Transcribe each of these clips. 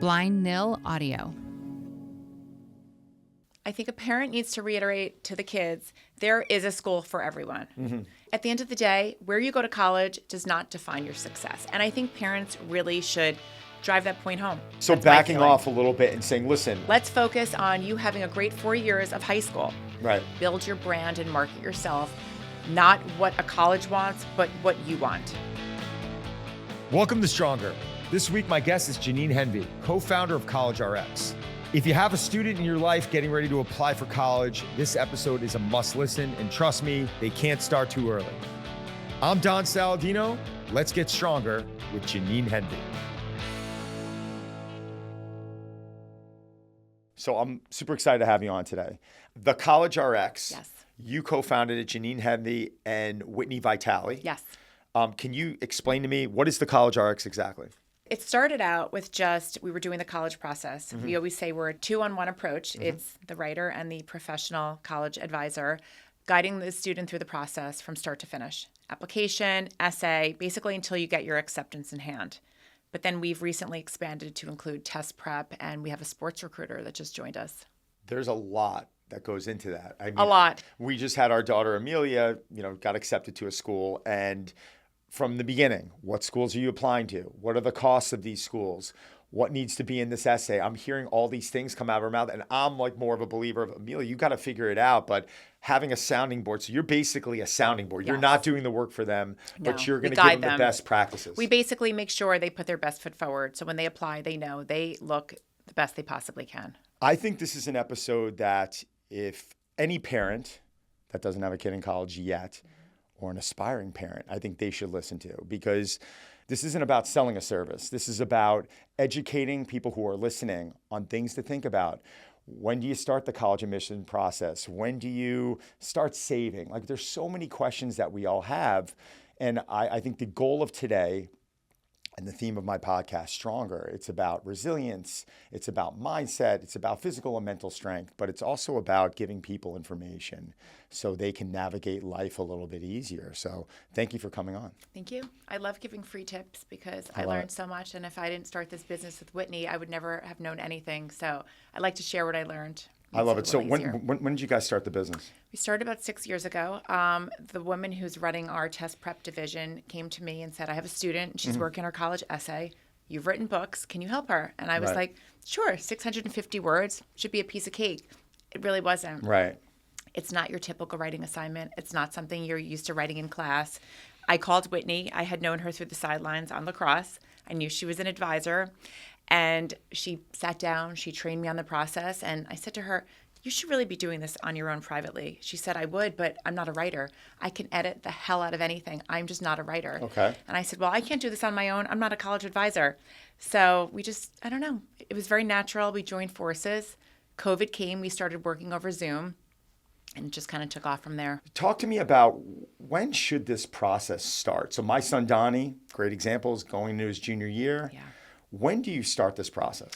Blind Nil Audio. I think a parent needs to reiterate to the kids, there is a school for everyone. Mm-hmm. At the end of the day, where you go to college does not define your success. And I think parents really should drive that point home. So That's backing off a little bit and saying, listen. Let's focus on you having a great 4 years of high school. Right. Build your brand and market yourself, not what a college wants, but what you want. Welcome to Stronger. This week, my guest is Jeannine Henvey, co-founder of CollegeRX. If you have a student in your life getting ready to apply for college, this episode is a must listen, and trust me, they can't start too early. I'm Don Saladino. Let's get stronger with Jeannine Henvey. So I'm super excited to have you on today. The CollegeRX, yes. You co-founded it, Jeannine Henvey and Whitney Vitale. Yes. Can you explain to me, what is the CollegeRX exactly? It started out with we were doing the college process. Mm-hmm. We always say we're a 2-on-1 approach. Mm-hmm. It's the writer and the professional college advisor guiding the student through the process from start to finish. Application, essay, basically until you get your acceptance in hand. But then we've recently expanded to include test prep, and we have a sports recruiter that just joined us. There's a lot that goes into that. I mean, a lot. We just had our daughter Amelia, got accepted to a school, and from the beginning, what schools are you applying to? What are the costs of these schools? What needs to be in this essay? I'm hearing all these things come out of her mouth, and I'm like more of a believer of, Amelia, you got to figure it out. But having a sounding board, so you're basically a sounding board. Yes. You're not doing the work for them, but you're going to give them the best practices. We basically make sure they put their best foot forward. So when they apply, they know they look the best they possibly can. I think this is an episode that if any parent that doesn't have a kid in college yet, or an aspiring parent, I think they should listen to, because this isn't about selling a service. This is about educating people who are listening on things to think about. When do you start the college admission process? When do you start saving? Like, there's so many questions that we all have. And I think the goal of today and the theme of my podcast, Stronger, it's about resilience, it's about mindset, it's about physical and mental strength, but it's also about giving people information so they can navigate life a little bit easier. So thank you for coming on. Thank you. I love giving free tips because I learned so much. And if I didn't start this business with Whitney, I would never have known anything. So I like to share what I learned. I love it. So when did you guys start the business? We started about 6 years ago. The woman who's running our test prep division came to me and said, I have a student. She's working her college essay. You've written books. Can you help her? And I was like, sure, 650 words should be a piece of cake. It really wasn't. Right. It's not your typical writing assignment. It's not something you're used to writing in class. I called Whitney. I had known her through the sidelines on lacrosse. I knew she was an advisor. And she sat down, she trained me on the process, and I said to her, you should really be doing this on your own privately. She said, I would, but I'm not a writer. I can edit the hell out of anything. I'm just not a writer. Okay. And I said, well, I can't do this on my own. I'm not a college advisor. So we just, I don't know. It was very natural. We joined forces. COVID came. We started working over Zoom, and it just kind of took off from there. Talk to me about, when should this process start? So my son, Donnie, great example, is going into his junior year. Yeah. When do you start this process?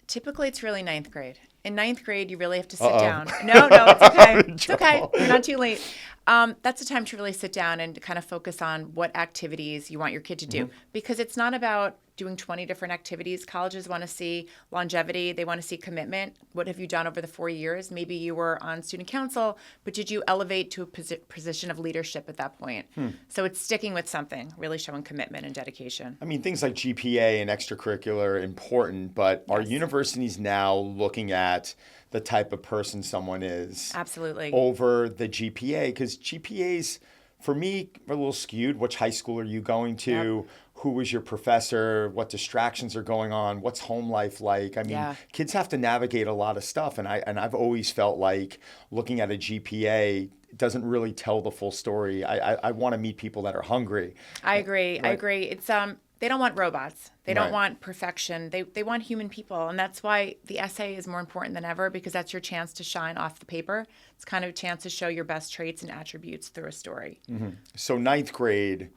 Typically, it's really 9th grade. In 9th grade, you really have to sit down. No, it's okay. It's okay. You're not too late. That's the time to really sit down and kind of focus on what activities you want your kid to do. Mm-hmm. Because it's not about doing 20 different activities. Colleges want to see longevity. They want to see commitment. What have you done over the 4 years? Maybe you were on student council, but did you elevate to a position of leadership at that point? So it's sticking with something, really showing commitment and dedication. I mean, things like GPA and extracurricular are important, but are universities now looking at the type of person someone is? Absolutely. Over the GPA? Because GPAs, for me, are a little skewed. Which high school are you going to? Yep. Who was your professor? What distractions are going on? What's home life like? I mean, kids have to navigate a lot of stuff. And I've always felt like looking at a GPA doesn't really tell the full story. I want to meet people that are hungry. I agree. Right? I agree. It's they don't want robots. They don't want perfection. They want human people. And that's why the essay is more important than ever, because that's your chance to shine off the paper. It's kind of a chance to show your best traits and attributes through a story. Mm-hmm. So 9th grade,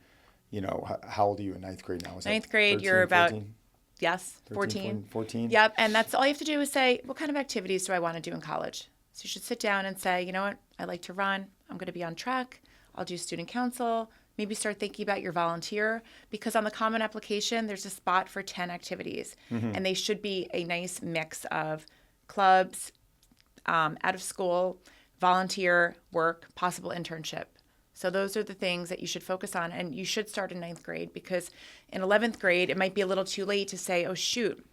how old are you in 9th grade now? Is 9th grade, 13, you're about, 14? yes, 13, 14. Yep, and that's all you have to do is say, what kind of activities do I want to do in college? So you should sit down and say, you know what, I like to run. I'm going to be on track. I'll do student council. maybe start thinking about your volunteer, because on the common application, there's a spot for 10 activities. And they should be a nice mix of clubs, out of school, volunteer work, possible internship. So those are the things that you should focus on. And you should start in 9th grade, because in 11th grade, it might be a little too late to say, oh, shoot,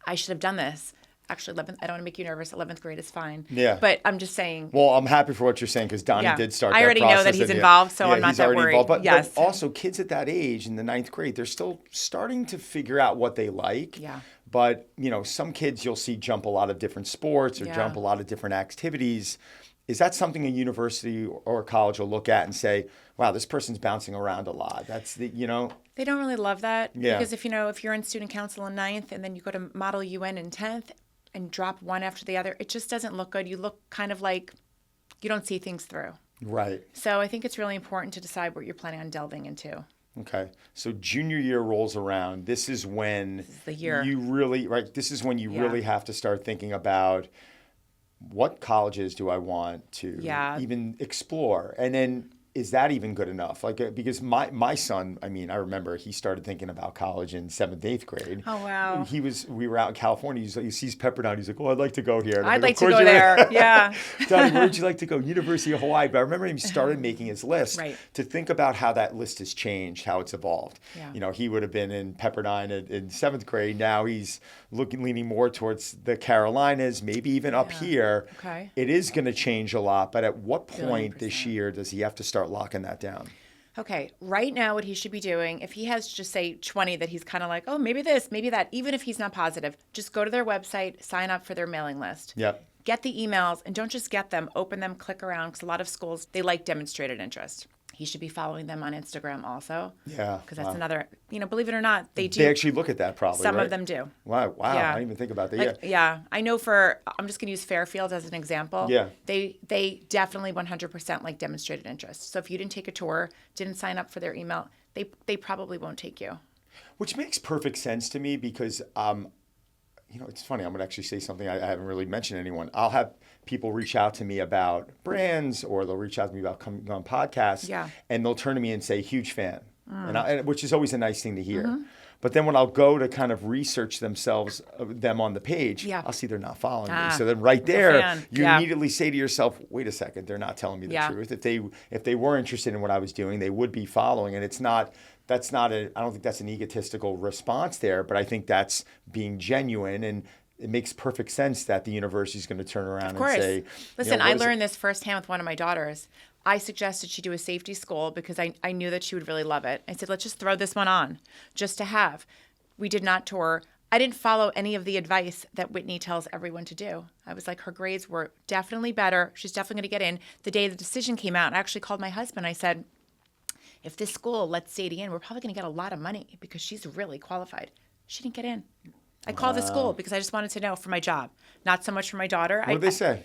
I should have done this. Actually, 11th, I don't want to make you nervous. 11th grade is fine. Yeah. But I'm just saying. Well, I'm happy for what you're saying, because Donnie did start that I already process. know that he's involved, so I'm not he's that already worried. involved. Yes. But also, kids at that age in the 9th grade, they're still starting to figure out what they like. Yeah. But, some kids you'll see jump a lot of different sports or Yeah. jump a lot of different activities. Is that something a university or a college will look at and say, wow, this person's bouncing around a lot? That's They don't really love that. Yeah. Because if you're in student council in 9th and then you go to Model UN in 10th and drop one after the other, it just doesn't look good. You look kind of like you don't see things through. Right. So I think it's really important to decide what you're planning on delving into. Okay. So junior year rolls around. This is when the year. you really, this is when you really have to start thinking about, what colleges do I want to even explore? And then, is that even good enough? Because my son, I remember he started thinking about college in 7th, 8th grade. Oh, wow. We were out in California. He sees Pepperdine. He's like, oh, I'd like to go here. And I'd like to go there. Yeah. Donnie, where would you like to go? University of Hawaii. But I remember him started making his list to think about how that list has changed, how it's evolved. Yeah. He would have been in Pepperdine in 7th grade. Now he's leaning more towards the Carolinas, maybe even up here. Okay. It is going to change a lot. But at what point Billion this percent. year does he have to start locking that down? Okay, right now what he should be doing, if he has just say 20 that he's kind of like, oh, maybe this, maybe that, even if he's not positive, just go to their website, sign up for their mailing list. Yep. Get the emails, and don't just get them, open them, click around, because a lot of schools, they like demonstrated interest. He should be following them on Instagram also. Yeah. Because that's another, believe it or not, they do. They actually look at that probably, Some right? of them do. Wow. Yeah. I didn't even think about that. Yeah. I know I'm just going to use Fairfield as an example. Yeah. They definitely 100% like demonstrated interest. So if you didn't take a tour, didn't sign up for their email, they probably won't take you. Which makes perfect sense to me, because it's funny. I'm going to actually say something I haven't really mentioned to anyone. I'll have people reach out to me about brands, or they'll reach out to me about coming on podcasts, and they'll turn to me and say, huge fan, and which is always a nice thing to hear. Mm-hmm. But then when I'll go to kind of research them on the page, I'll see they're not following me. So then right there, you immediately say to yourself, wait a second, they're not telling me the truth. If they were interested in what I was doing, they would be following. And I don't think that's an egotistical response there, but I think that's being genuine, and it makes perfect sense that the university is going to turn around and say, listen, I learned this firsthand with one of my daughters. I suggested she do a safety school because I knew that she would really love it. I said, let's just throw this one on just to have. We did not tour. I didn't follow any of the advice that Whitney tells everyone to do. I was like, her grades were definitely better. She's definitely going to get in. The day the decision came out, I actually called my husband. I said, if this school lets Sadie in, we're probably going to get a lot of money because she's really qualified. She didn't get in. I called the school because I just wanted to know for my job, not so much for my daughter. What did they say?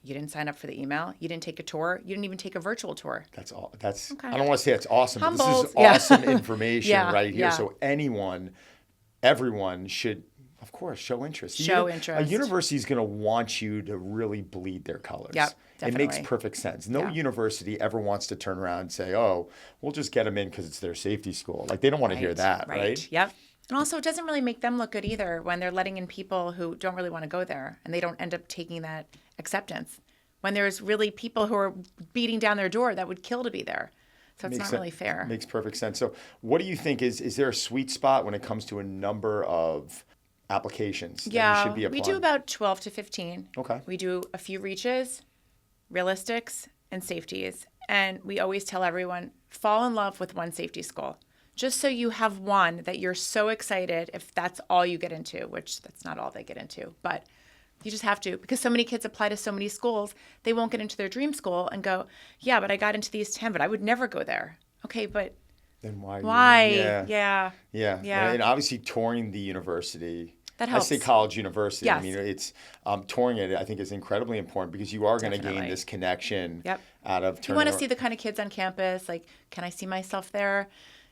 You didn't sign up for the email. You didn't take a tour. You didn't even take a virtual tour. That's all. That's okay. I don't want to say it's awesome, but Humbled. this is awesome information right here. Yeah. So everyone should, of course, show interest. Interest. A university is going to want you to really bleed their colors. Yep, definitely. It makes perfect sense. No university ever wants to turn around and say, oh, we'll just get them in because it's their safety school. Like, they don't want to hear that, right? Yep. And also, it doesn't really make them look good either when they're letting in people who don't really want to go there, and they don't end up taking that acceptance. When there's really people who are beating down their door that would kill to be there. So it's not really fair. Makes perfect sense. So what do you think is there a sweet spot when it comes to a number of applications that you should be applying? We do about 12 to 15. Okay. We do a few reaches, realistics, and safeties. And we always tell everyone, fall in love with one safety school. Just so you have one that you're so excited if that's all you get into, which that's not all they get into. But you just have to, because so many kids apply to so many schools, they won't get into their dream school and go, yeah, but I got into these 10, but I would never go there. Okay, but then why? Yeah. And obviously touring the university. That helps. I say college university. Yes. I mean, it's touring it, I think, is incredibly important because you are going to gain this connection out of turning. You want to see the kind of kids on campus. Like, can I see myself there?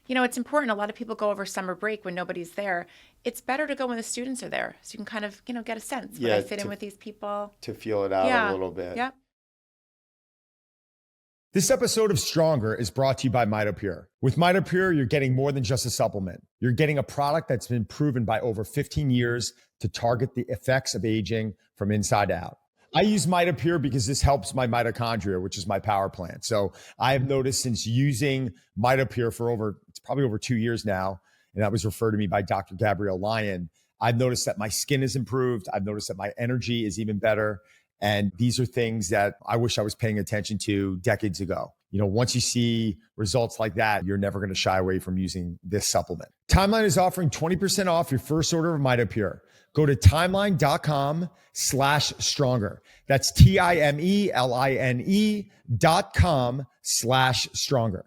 You know, it's important. A lot of people go over summer break when nobody's there. It's better to go when the students are there, so you can kind of, get a sense. Would I fit in with these people? To feel it out a little bit. Yep. This episode of Stronger is brought to you by MitoPure. With MitoPure, you're getting more than just a supplement. You're getting a product that's been proven by over 15 years to target the effects of aging from inside out. I use MitoPure because this helps my mitochondria, which is my power plant. So I have noticed since using MitoPure for it's probably over 2 years now, and that was referred to me by Dr. Gabrielle Lyon, I've noticed that my skin has improved. I've noticed that my energy is even better. And these are things that I wish I was paying attention to decades ago. You know, once you see results like that, you're never going to shy away from using this supplement. Timeline is offering 20% off your first order of MitoPure. Go to timeline.com/stronger. That's TIMELINE.com/stronger.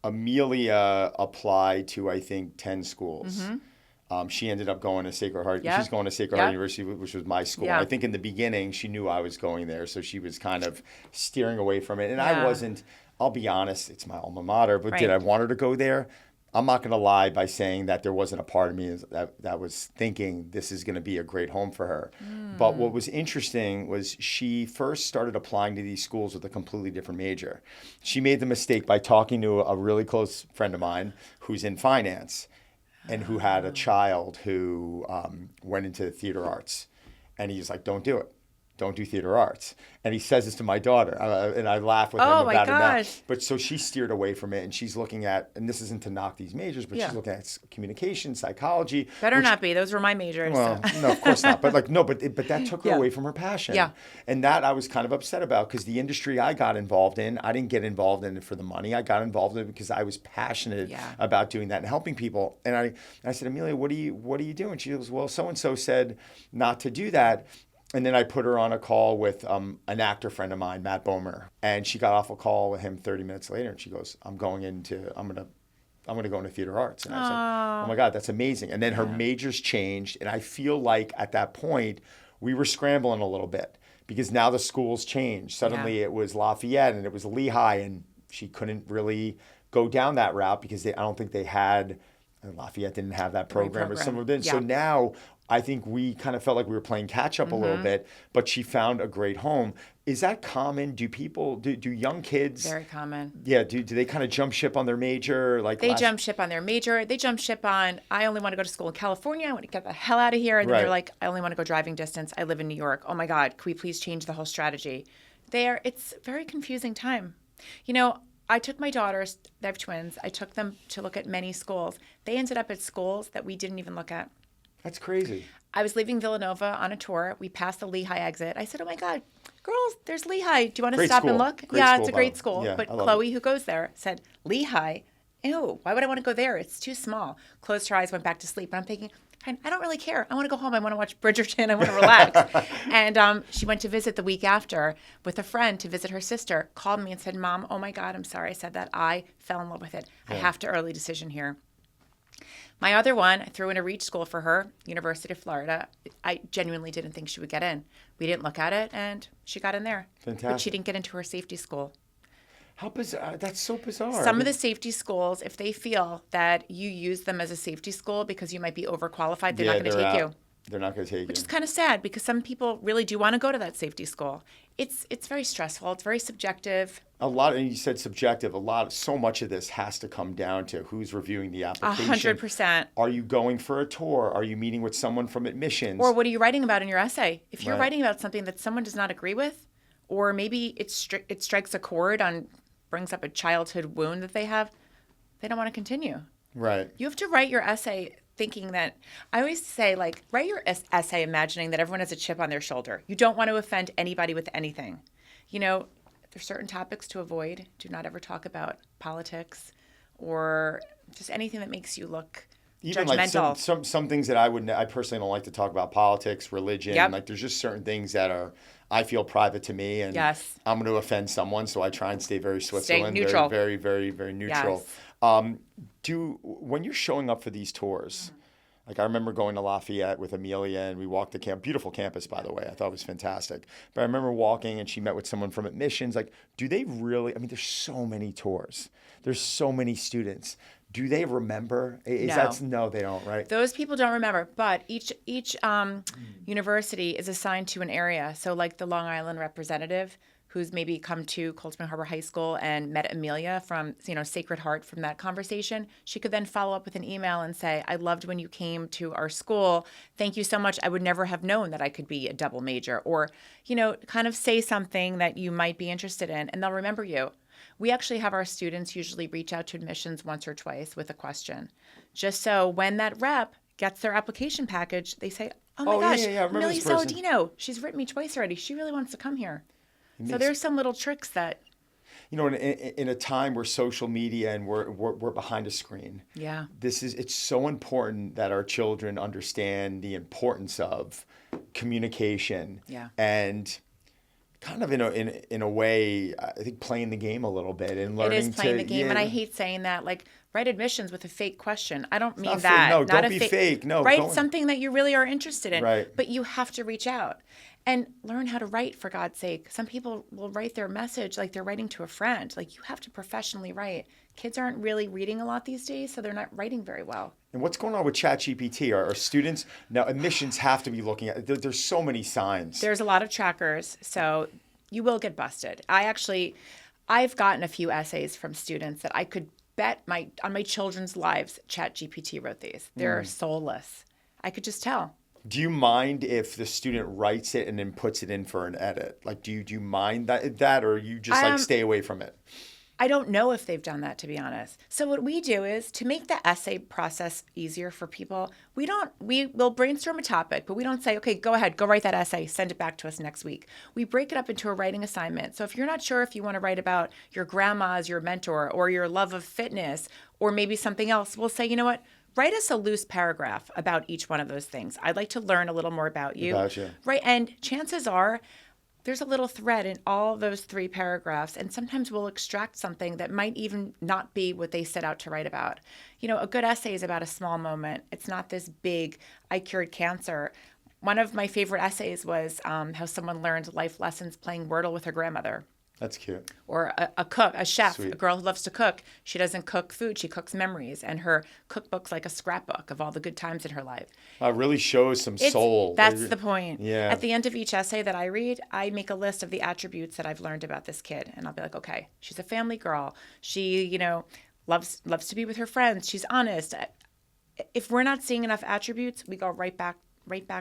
Amelia applied to, I think, 10 schools. Mm-hmm. She ended up going to Sacred Heart. Yep. She's going to Sacred Heart University, which was my school. Yeah. I think in the beginning, she knew I was going there, so she was kind of steering away from it. And I wasn't, I'll be honest, it's my alma mater, but did I want her to go there? I'm not going to lie by saying that there wasn't a part of me that was thinking this is going to be a great home for her. But what was interesting was she first started applying to these schools with a completely different major. She made the mistake by talking to a really close friend of mine who's in finance and who had a child who went into theater arts. And he's like, don't do it. Don't do theater arts. And he says this to my daughter. And I laugh with him about it now. But so she steered away from it. And she's looking at, and this isn't to knock these majors, but she's looking at communication, psychology. Better not be. Those were my majors. Well, no, of course not. But but that took her away from her passion. Yeah. And that I was kind of upset about because the industry I got involved in, I didn't get involved in it for the money. I got involved in it because I was passionate about doing that and helping people. And I said, Amelia, what are you doing? She goes, well, so-and-so said not to do that. And then I put her on a call with an actor friend of mine, Matt Bomer, and she got off a call with him 30 minutes later, and she goes, "I'm gonna go into theater arts." And I said, "Oh my God, that's amazing!" And then her majors changed, and I feel like at that point we were scrambling a little bit because now the schools changed. Suddenly it was Lafayette and it was Lehigh, and she couldn't really go down that route because I don't think they had. Lafayette didn't have that program or some of them. So now I think we kind of felt like we were playing catch up a little bit, but she found a great home. Is that common? Do young kids? Very common. Yeah. Do they kind of jump ship on their major? They jump ship on their major. They jump ship on, I only want to go to school in California. I want to get the hell out of here. And then they're like, I only want to go driving distance. I live in New York. Oh my God. Can we please change the whole strategy? It's a very confusing time. You know, I took my daughters, they have twins. I took them to look at many schools. They ended up at schools that we didn't even look at. That's crazy. I was leaving Villanova on a tour. We passed the Lehigh exit. I said, oh my God, girls, there's Lehigh. Do you want to stop and look? It's a great school. Yeah, but Chloe, who goes there, said, Lehigh? Ew, why would I want to go there? It's too small. Closed her eyes, went back to sleep. And I'm thinking, I don't really care. I want to go home. I want to watch Bridgerton. I want to relax. And she went to visit the week after with a friend to visit her sister, called me and said, Mom, oh my God, I'm sorry I said that. I fell in love with it. I have to early decision here. My other one, I threw in a reach school for her, University of Florida. I genuinely didn't think she would get in. We didn't look at it, and she got in there. Fantastic. But she didn't get into her safety school. How bizarre. That's so bizarre. Some of the safety schools, if they feel that you use them as a safety school because you might be overqualified, they're not going to take you. They're not going to take you. Which is kind of sad because some people really do want to go to that safety school. It's very stressful. It's very subjective. And you said subjective. So much of this has to come down to who's reviewing the application. 100%. Are you going for a tour? Are you meeting with someone from admissions? Or what are you writing about in your essay? If you're writing about something that someone does not agree with, or maybe it strikes a chord brings up a childhood wound that they have, they don't want to continue. Right. You have to write your essay thinking that, I always say, write your essay imagining that everyone has a chip on their shoulder. You don't want to offend anybody with anything. You know, there's certain topics to avoid. Do not ever talk about politics or just anything that makes you look even judgmental. Like some things that I personally don't like to talk about: politics, religion. Yep. Like there's just certain things that I feel private to me, and I'm going to offend someone, so I try and stay very Switzerland, stay neutral. very, very, very neutral. Yes. When you're showing up for these tours, like I remember going to Lafayette with Amelia, and we walked the beautiful campus, by the way. I thought it was fantastic. But I remember walking, and she met with someone from admissions. Like, do they really? I mean, there's so many tours. There's so many students. Do they remember? No, they don't, right? Those people don't remember, but each university is assigned to an area. So like the Long Island representative, who's maybe come to Cold Spring Harbor High School and met Amelia from, Sacred Heart from that conversation, she could then follow up with an email and say, I loved when you came to our school. Thank you so much. I would never have known that I could be a double major, or, kind of say something that you might be interested in, and they'll remember you. We actually have our students usually reach out to admissions once or twice with a question, just so when that rep gets their application package, they say, oh my gosh, Amelia Saladino, she's written me twice already. She really wants to come here. So there's some little tricks that... in a time where social media and we're behind a screen, it's so important that our children understand the importance of communication and kind of in a way, I think playing the game a little bit and learning to... It is playing the game, and I hate saying that, like, write admissions with a fake question. I don't mean not that. No, don't be fake. No, write something that you really are interested in. Right. But you have to reach out and learn how to write, for God's sake. Some people will write their message like they're writing to a friend. Like, you have to professionally write. Kids aren't really reading a lot these days, so they're not writing very well. And what's going on with ChatGPT? Are students now, admissions have to be looking at, there's so many signs. There's a lot of trackers, so you will get busted. I've gotten a few essays from students that I could bet on my children's lives ChatGPT wrote these. They're soulless. I could just tell. Do you mind if the student writes it and then puts it in for an edit? Like, do you mind that, or you just stay away from it? I don't know if they've done that, to be honest. So what we do is, to make the essay process easier for people, we will brainstorm a topic, but we don't say, okay, go ahead, go write that essay, send it back to us next week. We break it up into a writing assignment. So if you're not sure if you want to write about your grandma as your mentor, or your love of fitness, or maybe something else, we'll say, you know what? Write us a loose paragraph about each one of those things. I'd like to learn a little more about you. Gotcha. Right, and chances are, there's a little thread in all those 3 paragraphs, and sometimes we'll extract something that might even not be what they set out to write about. A good essay is about a small moment. It's not this big, I cured cancer. One of my favorite essays was how someone learned life lessons playing Wordle with her grandmother. That's cute. Or a chef, Sweet. A girl who loves to cook. She doesn't cook food, she cooks memories. And her cookbook's like a scrapbook of all the good times in her life. It really shows some soul. That's the point. Yeah. At the end of each essay that I read, I make a list of the attributes that I've learned about this kid. And I'll be like, okay, she's a family girl. She, loves to be with her friends. She's honest. If we're not seeing enough attributes, we go right back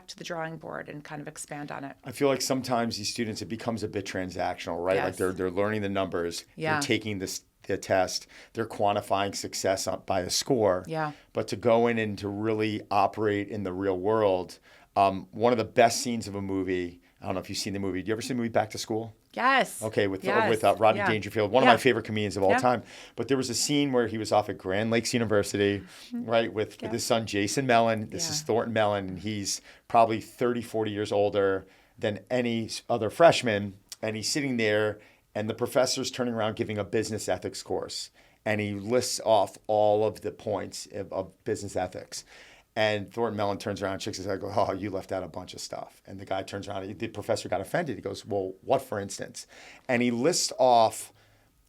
to the drawing board and kind of expand on it. I feel like sometimes these students, it becomes a bit transactional, right? Yes. Like they're learning the numbers, they're taking the test, they're quantifying success by a score. Yeah. But to go in and to really operate in the real world, one of the best scenes of a movie, I don't know if you've seen the movie. Do you ever see the movie Back to School? Yes. Okay, with Rodney Dangerfield, one of my favorite comedians of all time. But there was a scene where he was off at Grand Lakes University, right, with his son Jason Mellon. This is Thornton Mellon, and he's probably 30, 40 years older than any other freshman. And he's sitting there, and the professor's turning around giving a business ethics course. And he lists off all of the points of business ethics. And Thornton Mellon turns around and shakes his head and goes, oh, you left out a bunch of stuff. And the guy turns around, the professor got offended. He goes, well, what, for instance? And he lists off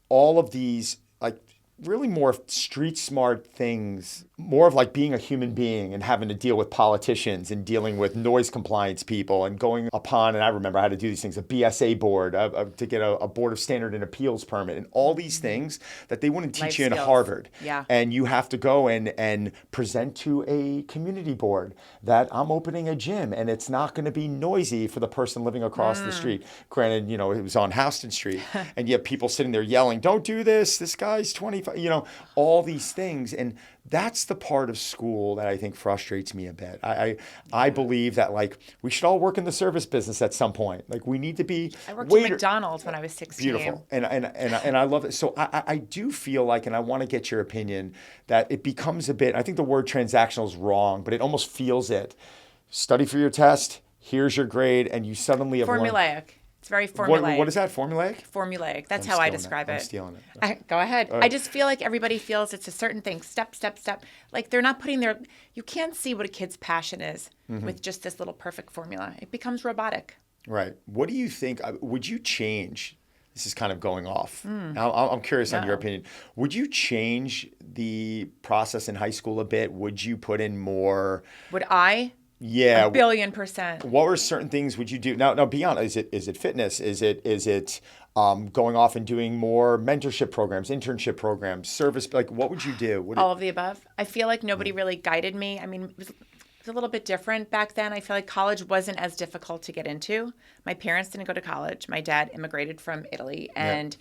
all of these, like, really more street smart things, more of like being a human being and having to deal with politicians and dealing with noise compliance people and going upon, and I remember I had to do these things, a BSA board, to get a Board of Standard and Appeals permit, and all these things that they wouldn't teach you in Harvard. Yeah. And you have to go and present to a community board that I'm opening a gym and it's not going to be noisy for the person living across the street. Granted, it was on Houston Street and you have people sitting there yelling, don't do this guy's 25, all these things. And that's the part of school that I think frustrates me a bit. I believe that, like, we should all work in the service business at some point. Like, we need to be I worked at McDonald's when I was 16. Beautiful. And I love it. So I do feel like, and I want to get your opinion, that it becomes a bit, I think the word transactional is wrong, but it almost feels it. Study for your test, here's your grade, and you suddenly have formulaic. It's very formulaic. What is that? Formulaic? Formulaic. That's how I describe it. I'm stealing it. Go ahead. I just feel like everybody feels it's a certain thing. Step, step, step. Like, they're not putting you can't see what a kid's passion is with just this little perfect formula. It becomes robotic. Right. What do you think? Would you change? This is kind of going off. Now, I'm curious on your opinion. Would you change the process in high school a bit? Would you put in more? Would I? Yeah. 1,000,000,000%. What were certain things would you do? Now be honest. Is it fitness? Is it going off and doing more mentorship programs, internship programs, service? Like, what would you do? All of the above. I feel like nobody really guided me. I mean, it was a little bit different back then. I feel like college wasn't as difficult to get into. My parents didn't go to college. My dad immigrated from Italy, and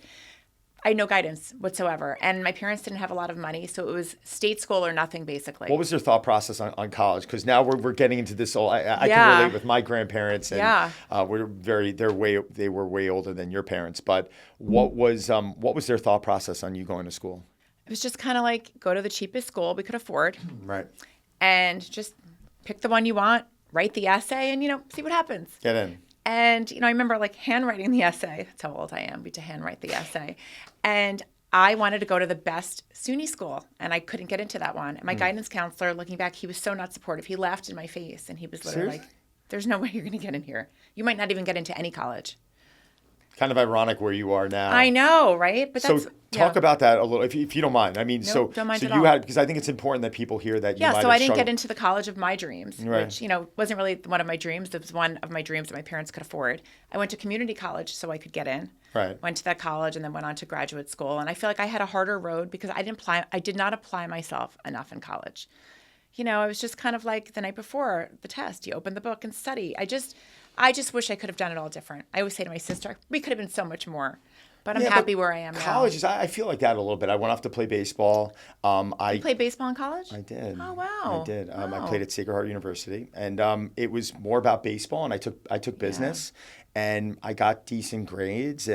I had no guidance whatsoever. And my parents didn't have a lot of money, so it was state school or nothing, basically. What was their thought process on college? Because now we're getting into this whole. I can relate with my grandparents, and they were way older than your parents. But what was their thought process on you going to school? It was just kind of like, go to the cheapest school we could afford, right? And just pick the one you want, write the essay, and see what happens. Get in. And I remember like handwriting the essay. That's how old I am, to handwrite the essay. And I wanted to go to the best SUNY school, and I couldn't get into that one. And my guidance counselor, looking back, he was so not supportive. He laughed in my face, and he was literally like, "There's no way you're going to get in here. You might not even get into any college." Kind of ironic where you are now. I know, right? But so talk about that a little, if you don't mind. I mean, don't mind so at you all. had, because I think it's important that people hear that. You might so have I didn't struggled. get into the college of my dreams, which wasn't really one of my dreams. It was one of my dreams that my parents could afford. I went to community college so I could get in. Right. Went to that college and then went on to graduate school. And I feel like I had a harder road because I did not apply myself enough in college. I was just kind of like the night before the test, you open the book and study. I just wish I could have done it all different. I always say to my sister, we could have been so much more. But I'm happy where I am now. College, I feel like that a little bit. I went off to play baseball. You played baseball in college? I did. Oh, wow. I did. Wow. I played at Sacred Heart University, and it was more about baseball, and I took business, and I got decent grades,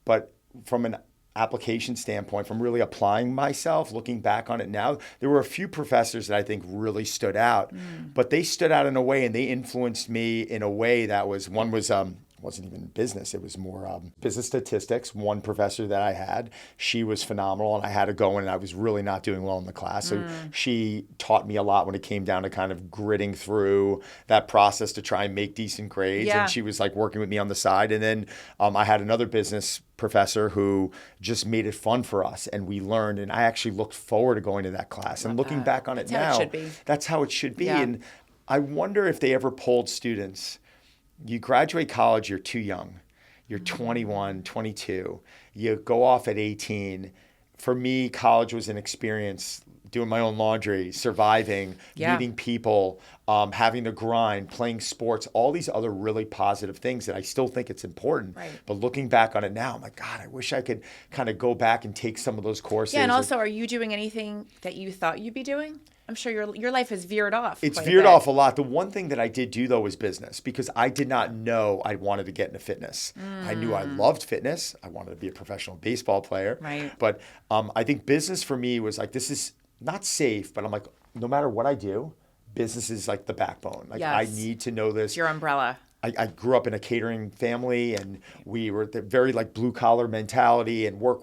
but from an application standpoint, from really applying myself, looking back on it now, there were a few professors that I think really stood out, but they stood out in a way, and they influenced me in a way that wasn't even business. It was more business statistics. One professor that I had, she was phenomenal, and I had to go in, and I was really not doing well in the class. So she taught me a lot when it came down to kind of gritting through that process to try and make decent grades. Yeah. And she was like working with me on the side. And then I had another business professor who just made it fun for us, and we learned. And I actually looked forward to going to that class. And looking back on it now, that's how it should be. Yeah. And I wonder if they ever polled students. You graduate college, you're too young. You're 21, 22. You go off at 18. For me, college was an experience, doing my own laundry, surviving, meeting people, having to grind, playing sports, all these other really positive things that I still think it's important. Right. But looking back on it now, I'm like, God, I wish I could kind of go back and take some of those courses. Yeah, and also, are you doing anything that you thought you'd be doing? I'm sure your life has veered off. It's veered off a lot. The one thing that I did do, though, was business, because I did not know I wanted to get into fitness. I knew I loved fitness. I wanted to be a professional baseball player. Right. But I think business for me was like, this is not safe, but I'm like, no matter what I do, business is like the backbone. Like, I need to know this. It's your umbrella. I grew up in a catering family, and we were very like blue collar mentality and work.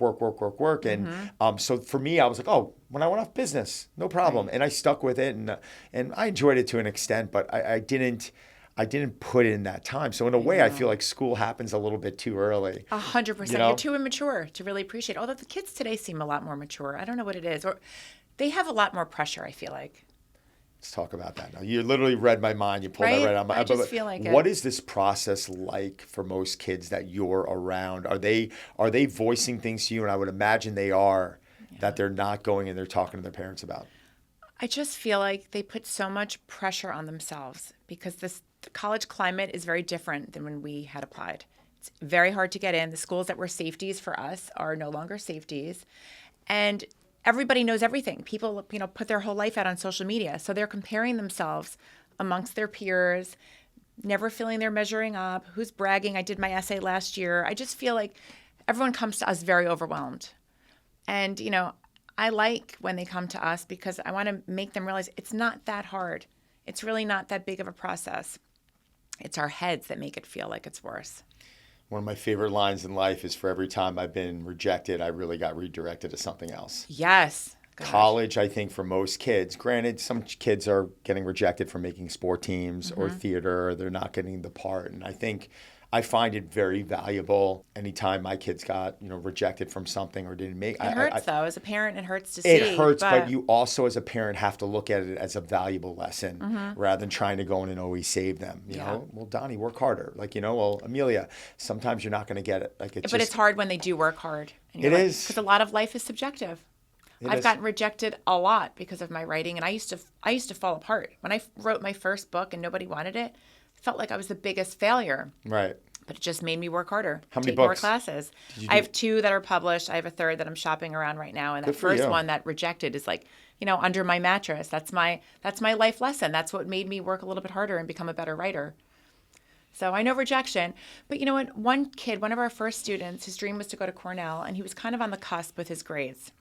And so for me, I was like, oh, when I went off business, no problem. Right. And I stuck with it, and I enjoyed it to an extent, but I didn't put in that time. So in a way, I feel like school happens a little bit too early. 100%. You're too immature to really appreciate it. Although the kids today seem a lot more mature. I don't know what it is. Or they have a lot more pressure, I feel like. Let's talk about that now. You literally read my mind. You pulled that right out of my. I just feel like what is this process like for most kids that you're around? Are they voicing things to you? And I would imagine they are, that they're not going and they're talking to their parents about. I just feel like they put so much pressure on themselves because the college climate is very different than when we had applied. It's very hard to get in. The schools that were safeties for us are no longer safeties. And everybody knows everything. People, put their whole life out on social media. So they're comparing themselves amongst their peers, never feeling they're measuring up. Who's bragging? I did my essay last year. I just feel like everyone comes to us very overwhelmed. And, I like when they come to us because I want to make them realize it's not that hard. It's really not that big of a process. It's our heads that make it feel like it's worse. One of my favorite lines in life is, for every time I've been rejected, I really got redirected to something else. Yes. Gosh. College, I think, for most kids, granted, some kids are getting rejected for making sport teams or theater, or they're not getting the part. And I think I find it very valuable anytime my kids got, rejected from something or didn't make. It hurts though. As a parent, it hurts to see. It hurts, but you also as a parent have to look at it as a valuable lesson rather than trying to go in and always save them. You know, well, Donnie, work harder. Like, well, Amelia, sometimes you're not going to get it. Like, it's hard when they do work hard. It is. Because a lot of life is subjective. I've gotten rejected a lot because of my writing, and I used to fall apart. When I wrote my first book and nobody wanted it, I felt like I was the biggest failure. Right. But it just made me work harder. How many take books? More classes. I have 2 that are published. I have a 3rd that I'm shopping around right now, and that first one that rejected is like, under my mattress. That's my life lesson. That's what made me work a little bit harder and become a better writer. So I know rejection, but you know what? One kid, one of our first students, his dream was to go to Cornell, and he was kind of on the cusp with his grades.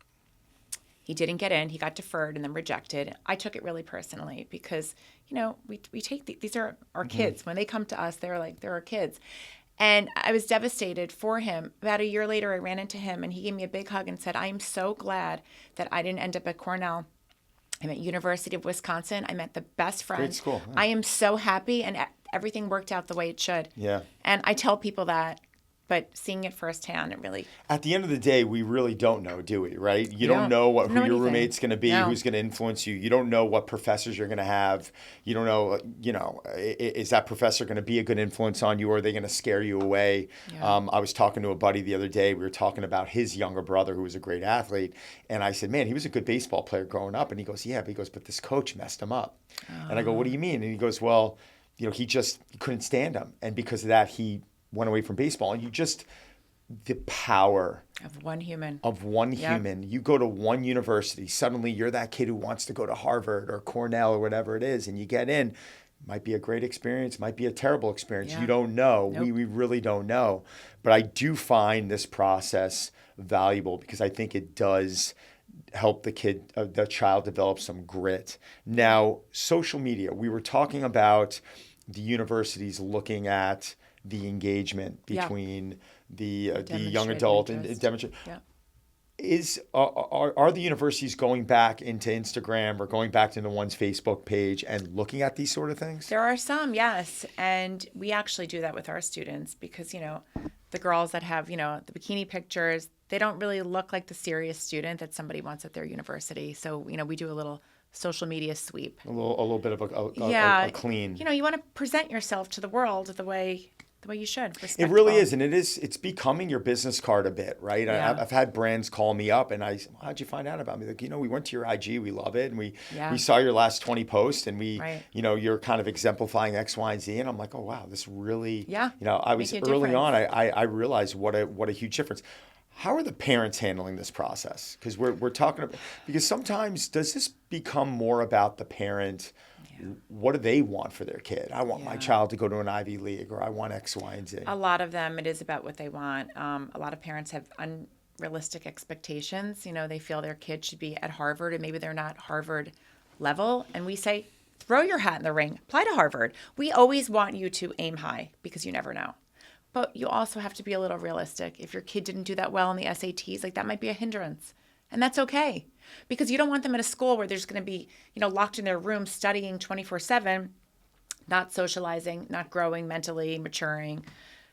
He didn't get in. He got deferred and then rejected. I took it really personally because, we take these are our kids. When they come to us, they're our kids. And I was devastated for him. About a year later, I ran into him and he gave me a big hug and said, I am so glad that I didn't end up at Cornell. I'm at University of Wisconsin. I met the best friend. Great school. Yeah. I am so happy and everything worked out the way it should. Yeah. And I tell people that. But seeing it firsthand, it really... At the end of the day, we really don't know, do we, right? You don't know who your roommate's going to be, who's going to influence you. You don't know what professors you're going to have. You don't know, is that professor going to be a good influence on you, or are they going to scare you away? Yeah. I was talking to a buddy the other day. We were talking about his younger brother who was a great athlete. And I said, man, he was a good baseball player growing up. And he goes, yeah. But this coach messed him up. And I go, what do you mean? And he goes, well, he couldn't stand him. And because of that, he went away from baseball. And the power of one human. You go to one university, suddenly you're that kid who wants to go to Harvard or Cornell or whatever it is, and you get in. Might be a great experience, might be a terrible experience. Yeah. You don't know. Nope. We really don't know. But I do find this process valuable because I think it does help the child develop some grit. Now, social media. We were talking about the universities looking at the engagement between the young adult and demonstrate. Yeah. Are the universities going back into Instagram or going back into one's Facebook page and looking at these sort of things? There are some, yes. And we actually do that with our students because, the girls that have, the bikini pictures, they don't really look like the serious student that somebody wants at their university. So, we do a little social media sweep. A little bit of a clean. You want to present yourself to the world the way you should. It really is. And it's becoming your business card a bit, right? Yeah. I've had brands call me up and I said, well, how'd you find out about me? Like, we went to your IG, we love it. And we saw your last 20 posts and you're kind of exemplifying X, Y, and Z. And I'm like, oh, wow, this really, I was early on, I realized what a huge difference. How are the parents handling this process? Because we're talking about, because sometimes does this become more about the parent? What do they want for their kid? I want my child to go to an Ivy League, or I want X, Y, and Z. A lot of them, it is about what they want. A lot of parents have unrealistic expectations. They feel their kid should be at Harvard, and maybe they're not Harvard level. And we say, throw your hat in the ring. Apply to Harvard. We always want you to aim high because you never know. But you also have to be a little realistic. If your kid didn't do that well in the SATs, that might be a hindrance. And that's okay. Because you don't want them at a school where they're just going to be, locked in their room studying 24/7, not socializing, not growing mentally, maturing.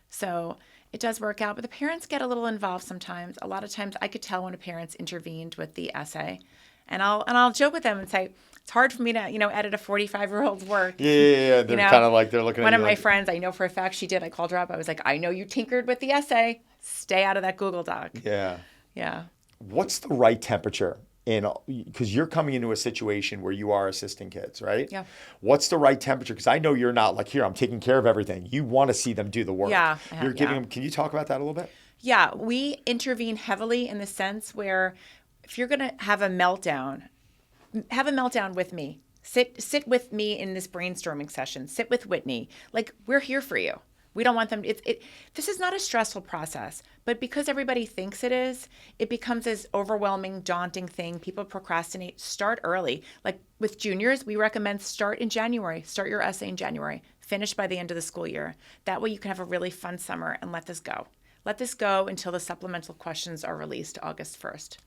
So it does work out. But the parents get a little involved sometimes. A lot of times I could tell when a parent's intervened with the essay. And I'll joke with them and say, it's hard for me to, edit a 45-year-old's work. Yeah. They're kind of like, they're looking at one of my friends, I know for a fact she did. I called her up. I was like, I know you tinkered with the essay. Stay out of that Google Doc. Yeah. Yeah. What's the right temperature? Because you're coming into a situation where you are assisting kids, right? Yeah. What's the right temperature? Because I know you're not like, here, I'm taking care of everything. You want to see them do the work. Yeah. You're giving them. Can you talk about that a little bit? Yeah. We intervene heavily in the sense where if you're going to have a meltdown with me. Sit with me in this brainstorming session. Sit with Whitney. Like, we're here for you. We don't want them. This is not a stressful process, but because everybody thinks it is, it becomes this overwhelming, daunting thing. People procrastinate. Start early. Like with juniors, we recommend start in January. Start your essay in January. Finish by the end of the school year. That way you can have a really fun summer and let this go. Let this go until the supplemental questions are released August 1st.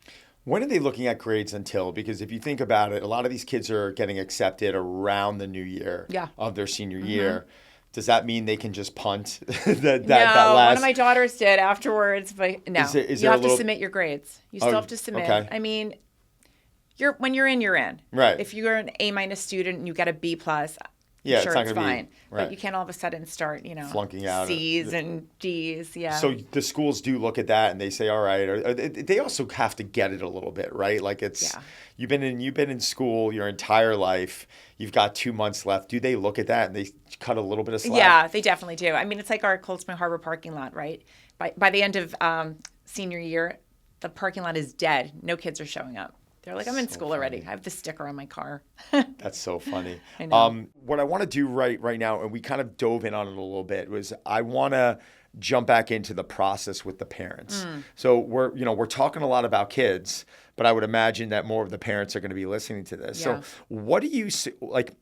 When are they looking at grades until? Because if you think about it, a lot of these kids are getting accepted around the new year of their senior year. Does that mean they can just punt No, that last? one of my daughters did afterwards, but no. Is You there have a little... to submit your grades. You still have to submit. Okay. I mean, when you're in, you're in. Right. If you're an A- student and you get a B+, Yeah, sure, it's not it's gonna be- fine. right. But you can't all of a sudden start, flunking out C's and D's. Yeah. So the schools do look at that and they say, all right, or they also have to get it a little bit, right? Like you've been in school your entire life. You've got 2 months left. Do they look at that and they cut a little bit of slack? Yeah, they definitely do. I mean, it's like our Cold Spring Harbor parking lot, right? By the end of senior year, the parking lot is dead. No kids are showing up. They're like, I'm in school already. I have the sticker on my car. That's so funny. I know. What I want to do right now, and we kind of dove in on it a little bit, was I want to jump back into the process with the parents. So we're talking a lot about kids, but I would imagine that more of the parents are going to be listening to this. Yeah. So what do you like?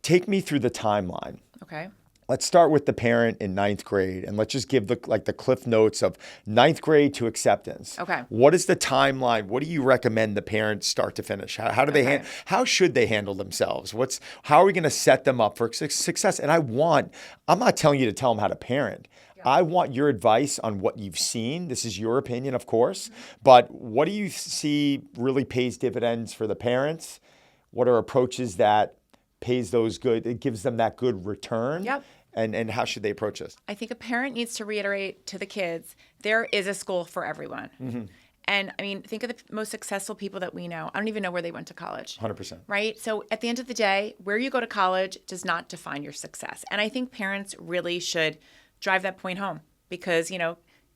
Take me through the timeline. Okay. Let's start with the parent in 9th grade, and let's just give the cliff notes of 9th grade to acceptance. Okay. What is the timeline? What do you recommend the parents start to finish? How do they how should they handle themselves? How are we going to set them up for success? And I'm not telling you to tell them how to parent. Yeah. I want your advice on what you've seen. This is your opinion, of course, but what do you see really pays dividends for the parents? What are approaches that pays those good, it gives them that good return? Yep. And how should they approach this? I think a parent needs to reiterate to the kids, there is a school for everyone. Mm-hmm. And I mean, think of the most successful people that we know. I don't even know where they went to college. 100%. Right? So at the end of the day, where you go to college does not define your success. And I think parents really should drive that point home because,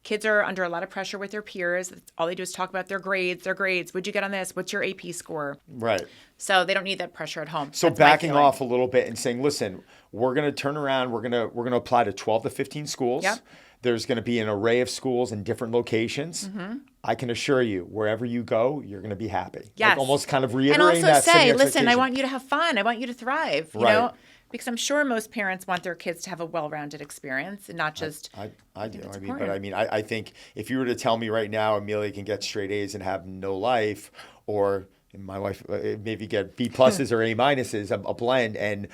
kids are under a lot of pressure with their peers. All they do is talk about their grades. What'd you get on this? What's your AP score? Right. So they don't need that pressure at home. So that's backing off a little bit and saying, listen, we're going to turn around. We're going to apply to 12 to 15 schools. Yep. There's going to be an array of schools in different locations. Mm-hmm. I can assure you, wherever you go, you're going to be happy. Yes. Like almost kind of reiterating that. And also say, listen, I want you to have fun. I want you to thrive. You right. know? Because I'm sure most parents want their kids to have a well-rounded experience and not just. I do. I think if you were to tell me right now, Amelia can get straight A's and have no life, or my wife maybe get B pluses or A minuses, a blend, and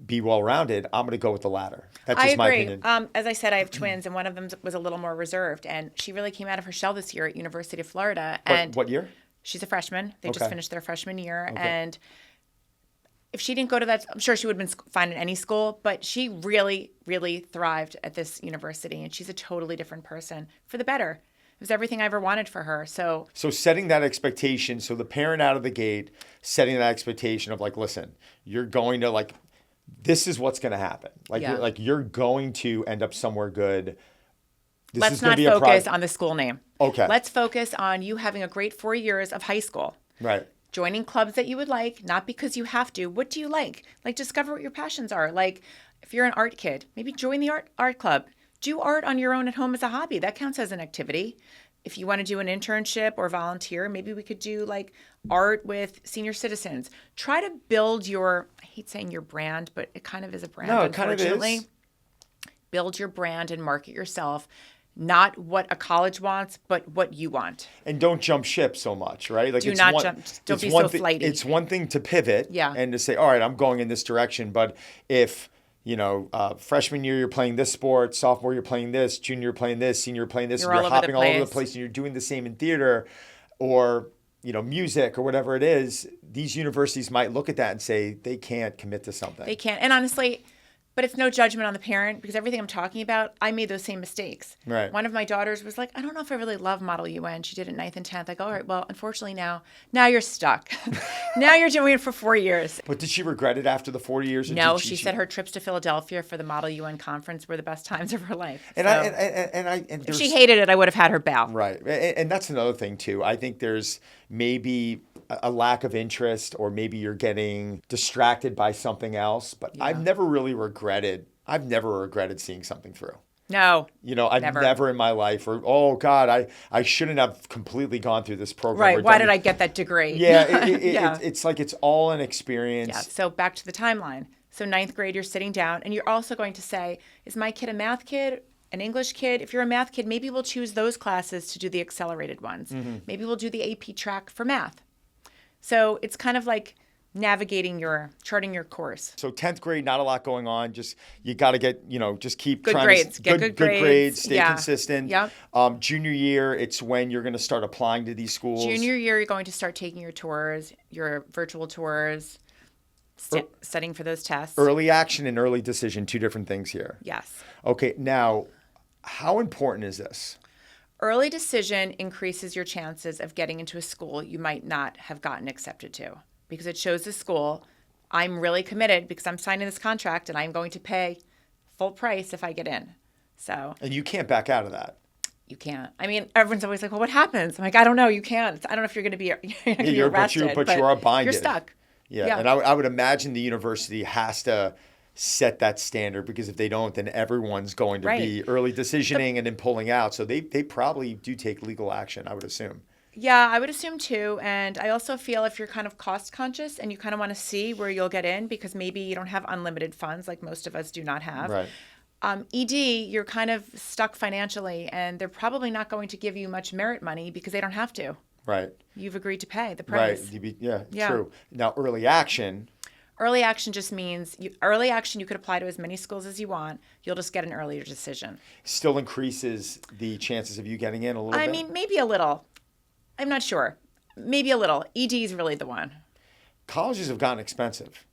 be well-rounded, I'm going to go with the latter. That's just my opinion. As I said, I have twins, and one of them was a little more reserved, and she really came out of her shell this year at University of Florida. And what year? She's a freshman. They just finished their freshman year, okay. And if she didn't go to that, I'm sure she would have been fine in any school, but she really, really thrived at this university, and she's a totally different person for the better. It was everything I ever wanted for her. So setting that expectation, so the parent out of the gate, setting that expectation of like, listen, you're going to this is what's going to happen. You're going to end up somewhere good. Let's not focus on the school name. Okay. Let's focus on you having a great 4 years of high school. Right. Joining clubs that you would like, not because you have to. What do you like? Discover what your passions are. If you're an art kid, maybe join the art club. Do art on your own at home as a hobby. That counts as an activity. If you want to do an internship or volunteer, maybe we could do art with senior citizens. Try to build I hate saying your brand, but it kind of is a brand, no, unfortunately. It kind of is. Build your brand and market yourself. Not what a college wants, but what you want. And don't jump ship so much, right? Do not jump. Don't be so flighty. It's one thing to pivot and to say, all right, I'm going in this direction. But if, freshman year you're playing this sport, sophomore you're playing this, junior you're playing this, senior you're playing this, and you're hopping all over the place and you're doing the same in theater or, music or whatever it is, these universities might look at that and say they can't commit to something. They can't. And honestly, but it's no judgment on the parent because everything I'm talking about, I made those same mistakes. Right. One of my daughters was like, I don't know if I really love Model UN. She did it 9th and 10th. I go, all right, well, unfortunately now you're stuck. Now you're doing it for 4 years. But did she regret it after the 4 years? No, she said her trips to Philadelphia for the Model UN conference were the best times of her life. And if she hated it, I would have had her bow. Right. And that's another thing too. I think there's maybe a lack of interest, or maybe you're getting distracted by something else. But yeah. I've never regretted seeing something through. No. I've never in my life, or, oh God, I shouldn't have completely gone through this program. Right. Why did I get that degree? Yeah. It's like it's all an experience. Yeah. So back to the timeline. So 9th grade, you're sitting down and you're also going to say, is my kid a math kid? An English kid? If you're a math kid, maybe we'll choose those classes to do the accelerated ones. Mm-hmm. Maybe we'll do the AP track for math. So it's kind of like charting your course. So 10th grade, not a lot going on. Just you got to get, just keep Good trying grades. to Get good grades. stay consistent. Yep. Junior year, it's when you're going to start applying to these schools. Junior year, you're going to start taking your tours, your virtual tours, studying for those tests. Early action and early decision, two different things here. Yes. Okay, now, how important is this? Early decision increases your chances of getting into a school you might not have gotten accepted to, because it shows the school, I'm really committed because I'm signing this contract and I'm going to pay full price if I get in. So. And you can't back out of that. You can't. I mean, everyone's always like, well, what happens? I'm like, I don't know. You can't. I don't know if you're going to be arrested. But you are binded. You're stuck. Yeah. And I would imagine the university has to set that standard, because if they don't, then everyone's going to be early decisioning and then pulling out. So they probably do take legal action, I would assume. Yeah, I would assume too. And I also feel if you're kind of cost conscious and you kind of want to see where you'll get in, because maybe you don't have unlimited funds like most of us do not have. Right. ED, you're kind of stuck financially, and they're probably not going to give you much merit money because they don't have to. Right. You've agreed to pay the price. Right. Yeah, true. Now, early action. Early action just means early action you could apply to as many schools as you want. You'll just get an earlier decision. Still increases the chances of you getting in a little bit? I mean, maybe a little. I'm not sure. Maybe a little. ED is really the one. Colleges have gotten expensive.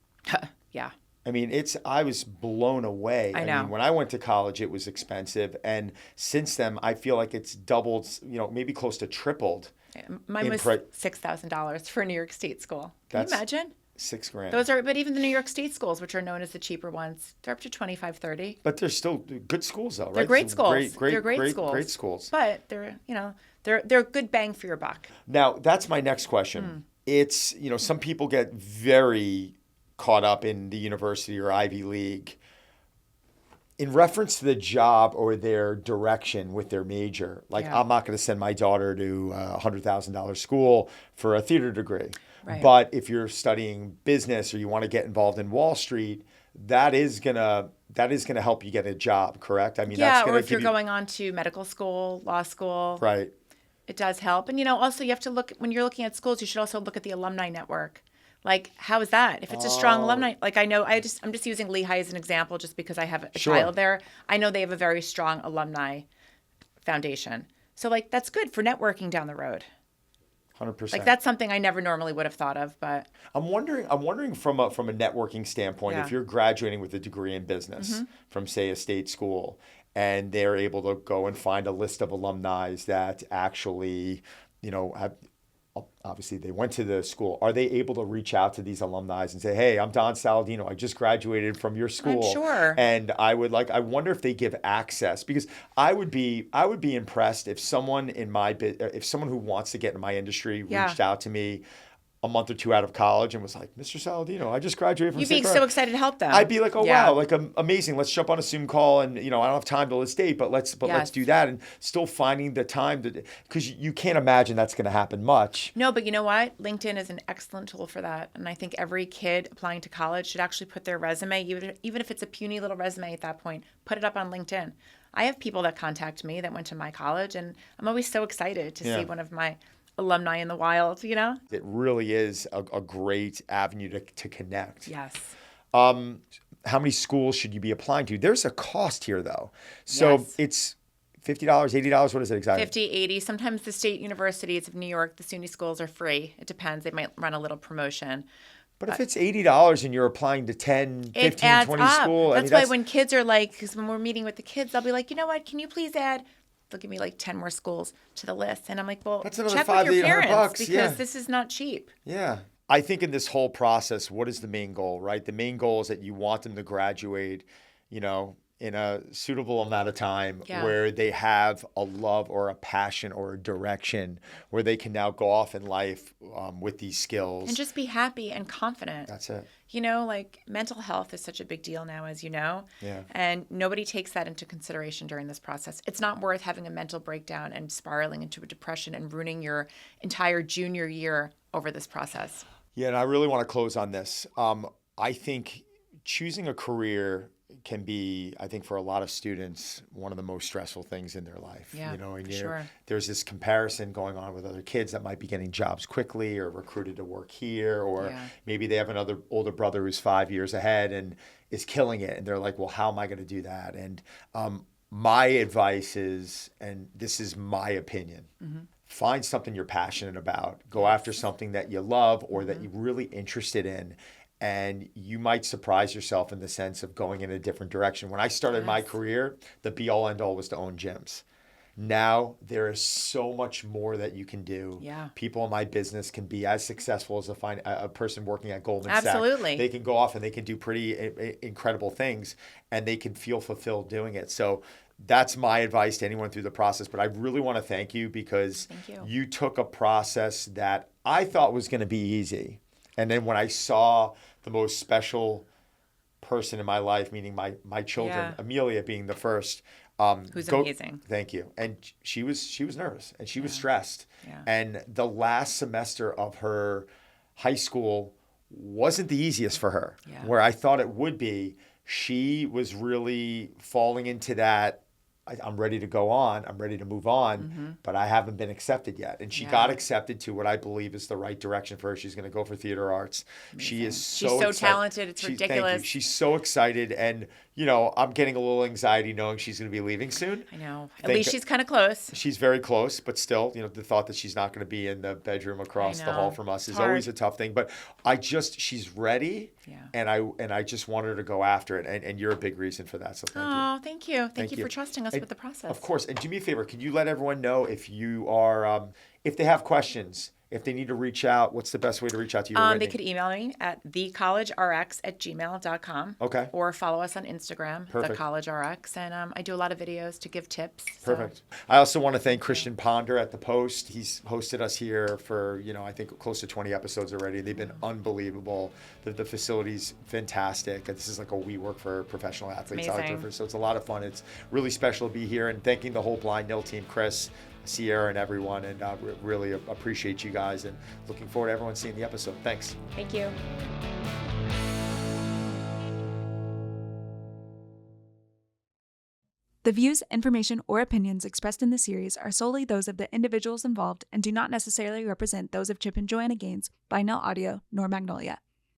Yeah. I mean, I was blown away. I know. mean, when I went to college, it was expensive. And since then, I feel like it's doubled, maybe close to tripled. Mine was $6,000 for a New York State school. Can you imagine? $6,000. But even the New York State schools, which are known as the cheaper ones, they're up to $25, $30. But they're still good schools, though, right? They're great schools. They're great schools. Great schools. But they're good bang for your buck. Now, that's my next question. It's, some people get very caught up in the university or Ivy League in reference to the job or their direction with their major. Like, I'm not going to send my daughter to a $100,000 school for a theater degree. Right. But if you're studying business or you want to get involved in Wall Street, that is gonna help you get a job, correct? I mean, that's gonna or if you're going on to medical school, law school, right? It does help. And also you have to look, when you're looking at schools, you should also look at the alumni network. Like, how is that? If it's a strong alumni, like I'm just using Lehigh as an example, just because I have a child there. I know they have a very strong alumni foundation, so like that's good for networking down the road. 100%. Like, that's something I never normally would have thought of, but I'm wondering from a networking standpoint, if you're graduating with a degree in business from, say, a state school, and they're able to go and find a list of alumni that actually, have, obviously they went to the school. Are they able to reach out to these alumni and say, "Hey, I'm Don Saladino. I just graduated from your school." I'm sure. And I wonder if they give access, because I would be impressed if someone who wants to get in my industry reached out to me a month or two out of college and was like, "Mr. Saladino, I just graduated from." You'd be so excited to help them. I'd be like, "Oh wow, like amazing! Let's jump on a Zoom call, and I don't have time till this date, but let's do that." And still finding the time because you can't imagine that's going to happen much. No, but you know what? LinkedIn is an excellent tool for that, and I think every kid applying to college should actually put their resume, even if it's a puny little resume at that point, put it up on LinkedIn. I have people that contact me that went to my college, and I'm always so excited to see one of my alumni in the wild, It really is a great avenue to connect. Yes. How many schools should you be applying to? There's a cost here, though. So it's $50, $80. What is it exactly? 50, 80. Sometimes the state universities of New York, the SUNY schools are free. It depends. They might run a little promotion. But if it's $80 and you're applying to 10, 15, 20 schools. That's why when kids are like, because when we're meeting with the kids, they'll be like, "You know what, can you please add," they'll give me like 10 more schools to the list. And I'm like, well, that's another check $500 with your parents bucks, because this is not cheap. Yeah. I think in this whole process, what is the main goal, right? The main goal is that you want them to graduate, in a suitable amount of time where they have a love or a passion or a direction where they can now go off in life with these skills. And just be happy and confident. That's it. Like mental health is such a big deal now, as you know. Yeah. And nobody takes that into consideration during this process. It's not worth having a mental breakdown and spiraling into a depression and ruining your entire junior year over this process. Yeah, and I really want to close on this. I think choosing a career can be, I think, for a lot of students, one of the most stressful things in their life. Yeah, And sure. there's this comparison going on with other kids that might be getting jobs quickly or recruited to work here, or maybe they have another older brother who's 5 years ahead and is killing it. And they're like, well, how am I going to do that? And my advice is, and this is my opinion, find something you're passionate about. Go after something that you love or that you're really interested in. And you might surprise yourself in the sense of going in a different direction. When I started my career, the be-all, end-all was to own gyms. Now there is so much more that you can do. Yeah. People in my business can be as successful as a person working at Goldman Sachs. Absolutely. They can go off and they can do pretty incredible things, and they can feel fulfilled doing it. So that's my advice to anyone through the process. But I really want to thank you because you took a process that I thought was going to be easy. And then when I saw the most special person in my life, meaning my children, Amelia being the first, who's amazing. Thank you. And she was nervous and she was stressed. Yeah. And the last semester of her high school wasn't the easiest for her. Yeah. Where I thought it would be, she was really falling into that, I'm ready to go on, I'm ready to move on, but I haven't been accepted yet. And she got accepted to what I believe is the right direction for her. She's going to go for theater arts. Amazing. She's so talented. It's ridiculous. Thank you. She's so excited. And, I'm getting a little anxiety knowing she's going to be leaving soon. I know. At least she's kind of close. She's very close, but still, the thought that she's not going to be in the bedroom across the hall from us is always a tough thing. But she's ready. Yeah. And I just want her to go after it. And you're a big reason for that. So thank you. Oh, thank you. Thank you for trusting us with the process. Of course. And do me a favor. Can you let everyone know if you are, if they have questions, if they need to reach out, what's the best way to reach out to you? They could email me at thecollegerx@gmail.com. Okay. Or follow us on Instagram, thecollegerx. And I do a lot of videos to give tips. Perfect. I also want to thank Christian Ponder at The Post. He's hosted us here for, I think close to 20 episodes already. They've been unbelievable. The facility's fantastic. This is like a WeWork for professional athletes out there. So it's a lot of fun. It's really special to be here, and thanking the whole Blind Nil team, Chris, Sierra, and everyone, and really appreciate you guys, and looking forward to everyone seeing the episode. Thanks. Thank you. The views, information, or opinions expressed in the series are solely those of the individuals involved and do not necessarily represent those of Chip and Joanna Gaines, Blind Nil Audio, nor Magnolia.